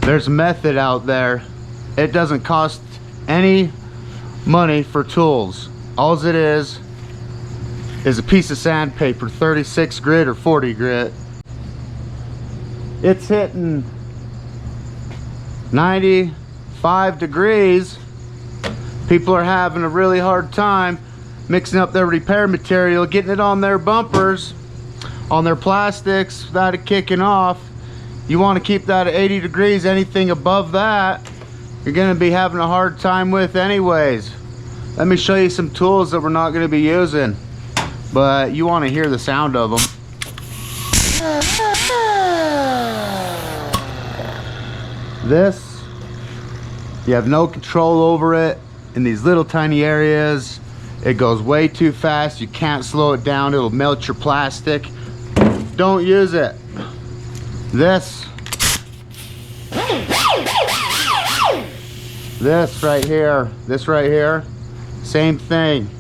There's a method out there. It doesn't cost any money for tools. All it is a piece of sandpaper, 36 grit or 40 grit. It's hitting 95 degrees. People are having a really hard time mixing up their repair material, getting it on their bumpers, on their plastics without it kicking off. You want to keep that at 80 degrees. Anything above that, you're going to be having a hard time with anyways. Let me show you some tools that we're not going to be using, but you want to hear the sound of them. This, you have no control over it in these little tiny areas. It goes way too fast. You can't slow it down. It'll melt your plastic. Don't use it. This right here, same thing,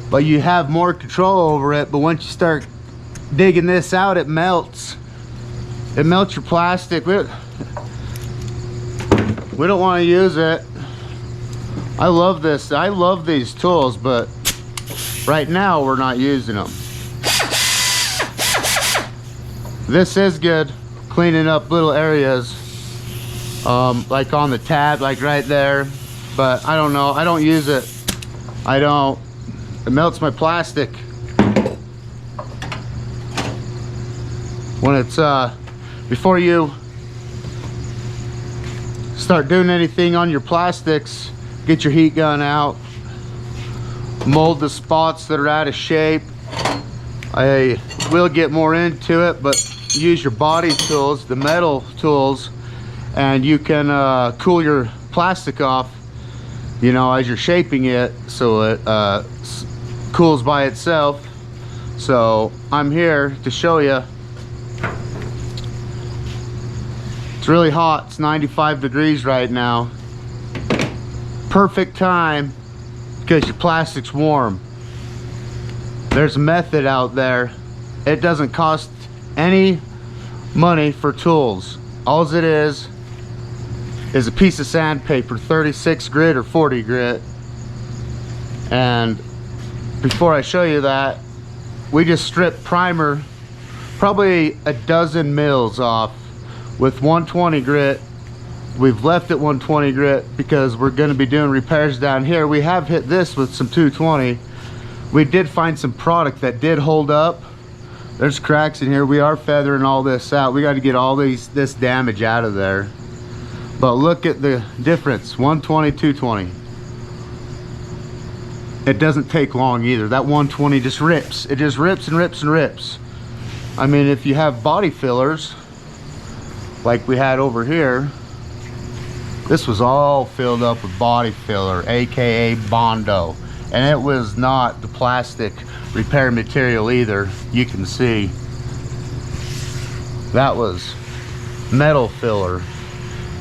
but you have more control over it. But once you start digging this out, it melts your plastic. We don't want to use it. I love this. I love these tools, but right now we're not using them. This is good, cleaning up little areas, like on the tab, like right there, but I don't know, I don't use it. It melts my plastic. When it's before you start doing anything on your plastics, get your heat gun out, mold the spots that are out of shape. I will get more into it, but use your body tools, the metal tools, and you can cool your plastic off, you know, as you're shaping it, so it cools by itself. So I'm here to show you. It's really hot. It's 95 degrees right now. Perfect time because your plastic's warm. There's a method out there. It doesn't cost any money for tools. All it is a piece of sandpaper, 36 grit or 40 grit. And before I show you that, we just strip primer, probably a dozen mils off with 120 grit. We've left it 120 grit because we're going to be doing repairs down here. We have hit this with some 220. We did find some product that did hold up. There's cracks in here. We are feathering all this out. We got to get all this damage out of there. But look at the difference, 120, 220. It doesn't take long either. That 120 just rips. It just rips and rips and rips. I mean, if you have body fillers, like we had over here, this was all filled up with body filler, AKA Bondo. And it was not the plastic repair material either. You can see that was metal filler,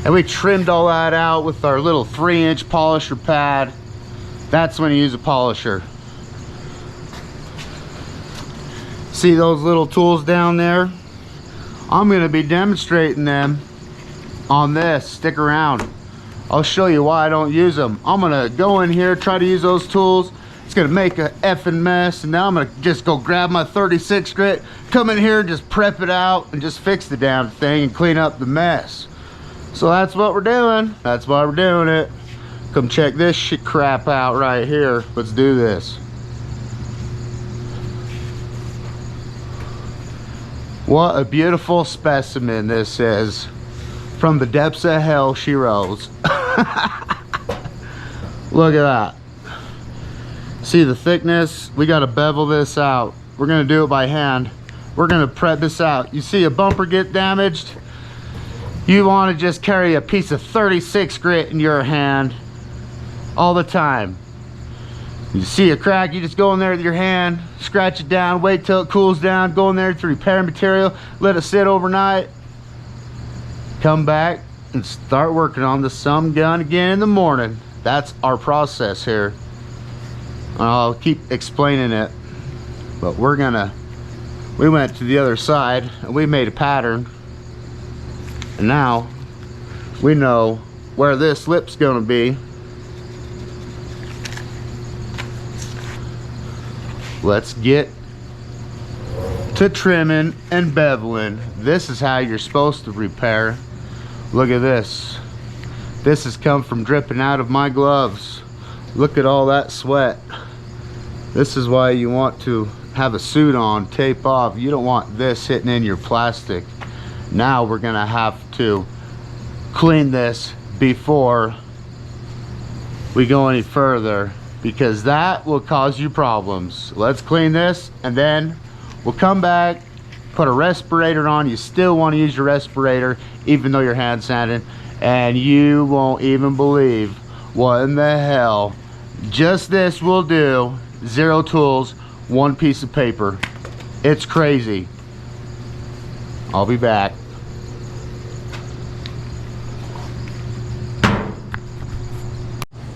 and we trimmed all that out with our little 3-inch polisher pad. That's when you use a polisher. See those little tools down there? I'm going to be demonstrating them on this. Stick around. I'll show you why I don't use them. I'm going to go in here, try to use those tools. It's going to make a effing mess, and now I'm going to just go grab my 36 grit, come in here and just prep it out and just fix the damn thing and clean up the mess. So that's what we're doing. That's why we're doing it. Come check this shit crap out right here. Let's do this. What a beautiful specimen this is. From the depths of hell she rose. Look at that. See the thickness? We got to bevel this out. We're going to do it by hand. We're going to prep this out. You see a bumper get damaged? You want to just carry a piece of 36 grit in your hand all the time. You see a crack, you just go in there with your hand, scratch it down, wait till it cools down, go in there to repair material, let it sit overnight, come back and start working on the sum gun again in the morning. That's our process here. I'll keep explaining it, but we went to the other side and we made a pattern, and now we know where this lip's gonna be. Let's get to trimming and beveling. This is how you're supposed to repair. Look at this. This has come from dripping out of my gloves. Look at all that sweat. This is why you want to have a suit on, tape off. You don't want this hitting in your plastic. Now we're gonna have to clean this before we go any further, because that will cause you problems. Let's clean this and then we'll come back, put a respirator on. You still want to use your respirator even though you're hand sanding, and you won't even believe what in the hell just this will do. 0 tools, 1 piece of paper. It's crazy. I'll be back.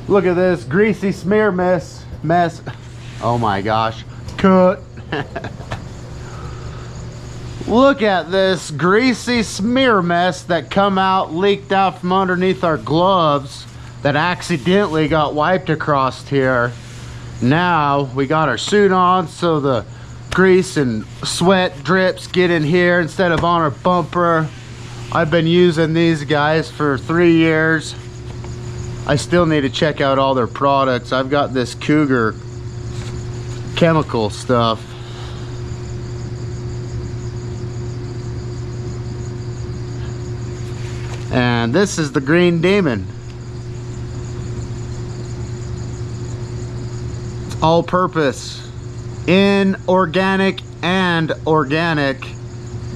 Look at this greasy smear mess. Oh my gosh. Cut. Look at this greasy smear mess that leaked out from underneath our gloves that accidentally got wiped across here. Now we got our suit on, so the grease and sweat drips get in here instead of on our bumper. I've been using these guys for 3 years. I still need to check out all their products. I've got this Cougar chemical stuff. And this is the Green Demon. It's all purpose, inorganic and organic.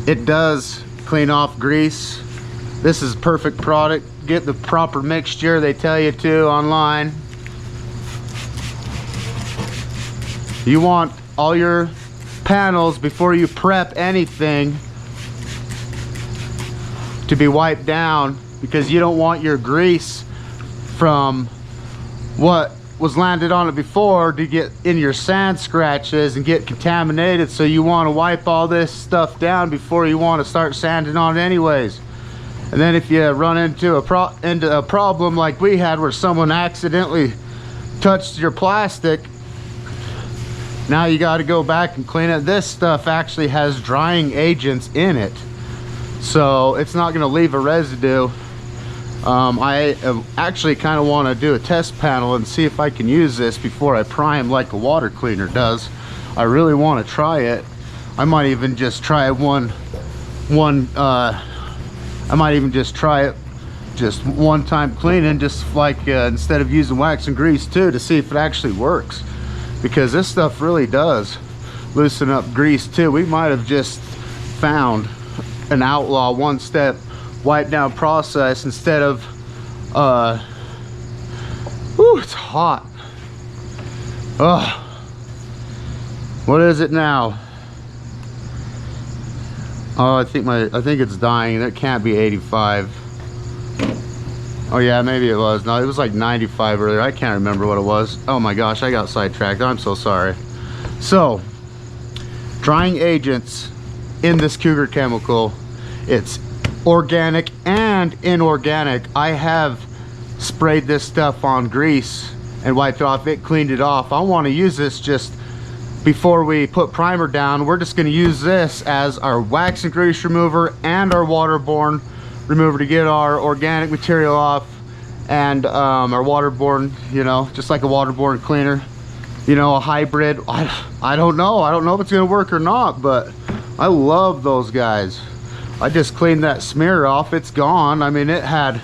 It does clean off grease. This is a perfect product. Get the proper mixture they tell you to online. You want all your panels before you prep anything to be wiped down, because you don't want your grease from what was landed on it before to get in your sand scratches and get contaminated. So you want to wipe all this stuff down before you want to start sanding on it anyways. And then if you run into a problem like we had, where someone accidentally touched your plastic, now you got to go back and clean it. This stuff actually has drying agents in it, so it's not going to leave a residue. I actually kind of want to do a test panel and see if I can use this before I prime like a water cleaner does. I really want to try it. I might even just try it I might even just try it just one time cleaning, just like instead of using wax and grease too, to see if it actually works, because this stuff really does loosen up grease too. We might have just found an Outlaw one-step wipe down process instead of it's hot. What is it now? Oh, I think it's dying. That can't be 85. Oh yeah, maybe it was. No, it was like 95 earlier. I can't remember what it was. Oh my gosh, I got sidetracked. I'm so sorry. So, drying agents in this Cougar chemical. It's organic and inorganic. I have sprayed this stuff on grease and wiped it off. It cleaned it off. I want to use this just before we put primer down. We're just going to use this as our wax and grease remover and our waterborne remover to get our organic material off, and our waterborne, you know, just like a waterborne cleaner, you know, a hybrid. I don't know if it's going to work or not, but I love those guys. I just cleaned that smear off. It's gone. I mean, it had,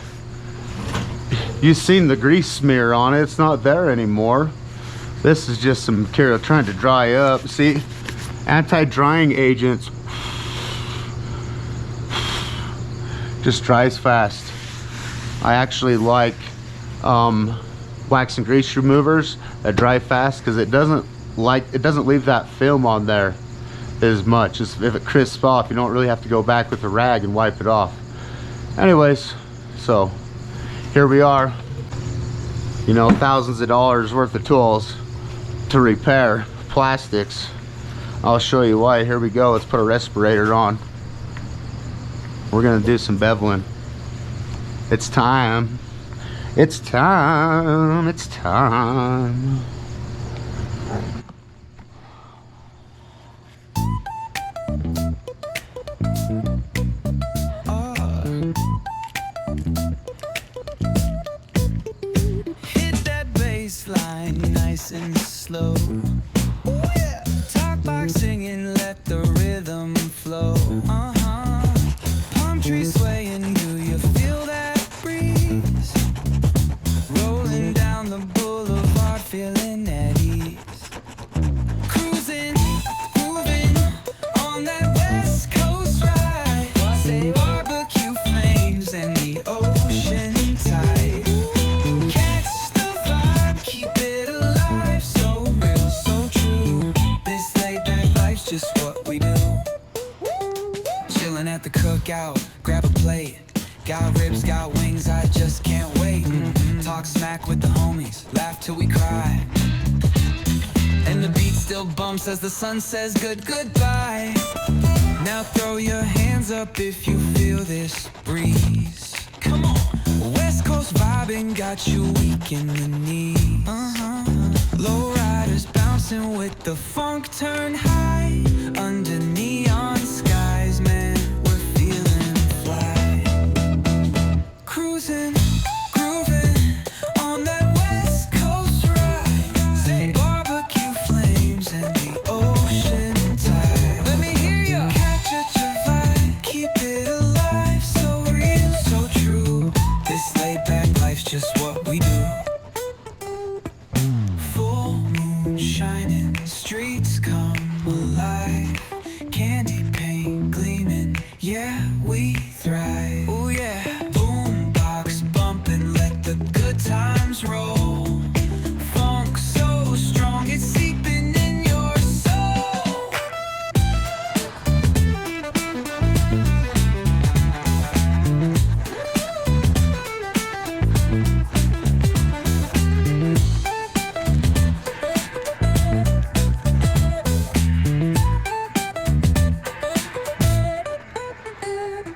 you've seen the grease smear on it. It's not there anymore. This is just some material trying to dry up. See, anti-drying agents just dries fast. I actually like wax and grease removers that dry fast, because it doesn't leave that film on there as much. As if it crisps off, you don't really have to go back with a rag and wipe it off. Anyways, so here we are, you know, thousands of dollars worth of tools to repair plastics. I'll show you why. Here we go. Let's put a respirator on. We're gonna do some beveling. It's time. It's time. It's time. Hit that bass line nice and slow. Oh yeah. Talk box singing, let the rhythm flow. Palm trees swaying, do you feel that breeze? Rolling down the boulevard, feeling at ease. Cruising, moving on that West Coast ride. Say barbecue flames and the ocean tide. Catch the vibe, keep it alive. So real, so true. This laid back life's just what we do. Chilling at the cookout, grab a plate. Got ribs, got wings, I just can't wait. Talk smack with the homies, laugh till we cry. And the beat still bumps as the sun says goodbye. Now throw your hands up if you feel this breeze. Come on. West Coast vibing got you weak in the knees. Low riders bouncing with the funk turn high. Under neon skies, man, we're feeling fly. Cruising, grooving on that West Coast ride. Say barbecue flames and the ocean tide. Let me hear ya. Catch your vibe, keep it alive. So real, so true. This laid back life's just what we do. Full moon shining, streets come alive. Candy paint gleaming, yeah, we thrive. Oh yeah. Boombox bumping, let the good times roll. Funk so strong, it's seeping in your soul.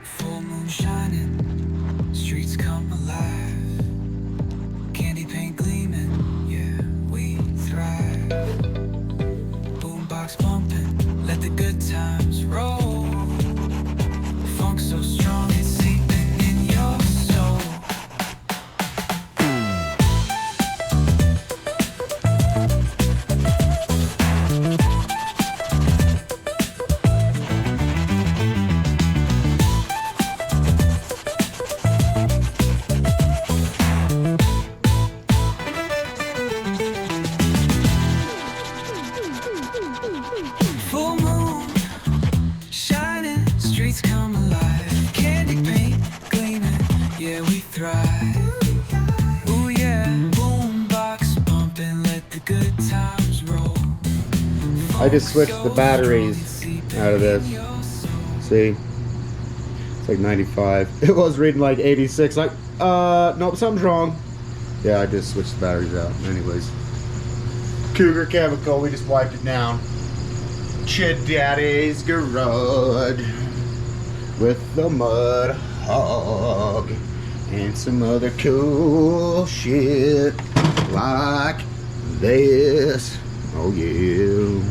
Full moon shining, streets come alive. Candy paint gleaming, yeah, we thrive. Boombox bumping, let the good times roll. Funk so strong, it's seeping in your soul. Full moon shining, streets come alive. Candy paint gleaming, yeah, we thrive. Ooh yeah, boombox pumping, let the good times roll. I just switched the batteries out of this. See? It's like 95. It was reading like 86. Like, nope, something's wrong. Yeah, I just switched the batteries out. Anyways. Cougar chemical, we just wiped it down. Chid Daddy's garage with the mud hog and some other cool shit like this. Oh yeah.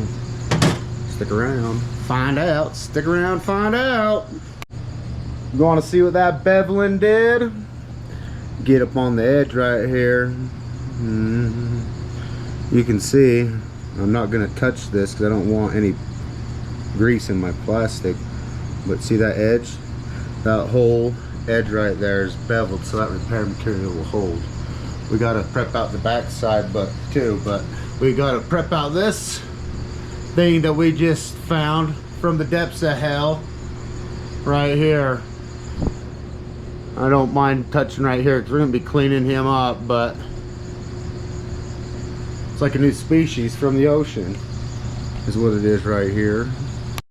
Stick around, find out. Stick around, find out. You want to see what that beveling did? Get up on the edge right here. You can see I'm not gonna touch this because I don't want any grease in my plastic, but see that edge? That whole edge right there is beveled, so that repair material will hold. We gotta prep out the back side but we gotta prep out this thing that we just found from the depths of hell right here. I don't mind touching right here because we're gonna be cleaning him up, but it's like a new species from the ocean is what it is right here.